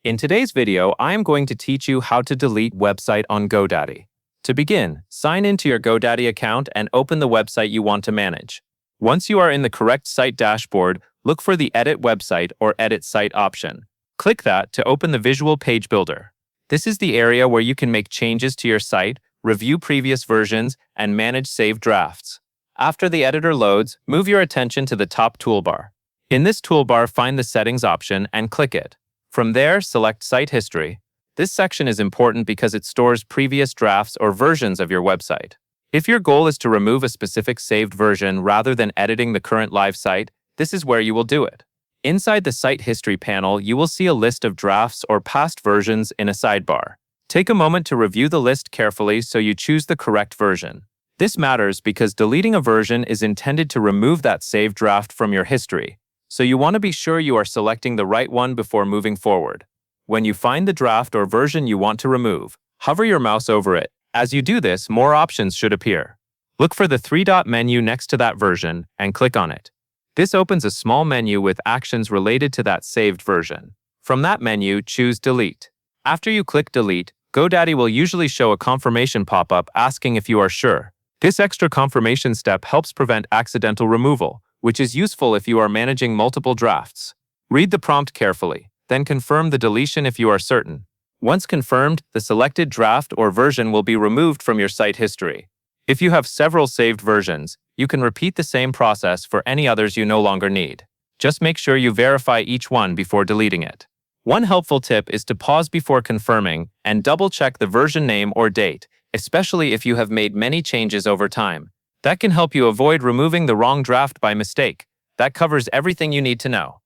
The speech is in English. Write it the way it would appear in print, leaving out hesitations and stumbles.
In today's video, I am going to teach you how to delete website on Godaddy. To begin, sign into your Godaddy account and open the website you want to manage. Once you are in the correct site dashboard, look for the Edit Website or Edit Site option. Click that to open the Visual Page Builder. This is the area where you can make changes to your site, review previous versions, and manage saved drafts. After the editor loads, move your attention to the top toolbar. In this toolbar, find the Settings option and click it. From there, select Site History. This section is important because it stores previous drafts or versions of your website. If your goal is to remove a specific saved version rather than editing the current live site, this is where you will do it. Inside the Site History panel, you will see a list of drafts or past versions in a sidebar. Take a moment to review the list carefully so you choose the correct version. This matters because deleting a version is intended to remove that saved draft from your history, so you want to be sure you are selecting the right one before moving forward. When you find the draft or version you want to remove, hover your mouse over it. As you do this, more options should appear. Look for the three-dot menu next to that version and click on it. This opens a small menu with actions related to that saved version. From that menu, choose Delete. After you click Delete, Godaddy will usually show a confirmation pop-up asking if you are sure. This extra confirmation step helps prevent accidental removal, which is useful if you are managing multiple drafts. Read the prompt carefully, then confirm the deletion if you are certain. Once confirmed, the selected draft or version will be removed from your site history. If you have several saved versions, you can repeat the same process for any others you no longer need. Just make sure you verify each one before deleting it. One helpful tip is to pause before confirming and double-check the version name or date, especially if you have made many changes over time. That can help you avoid removing the wrong draft by mistake. That covers everything you need to know.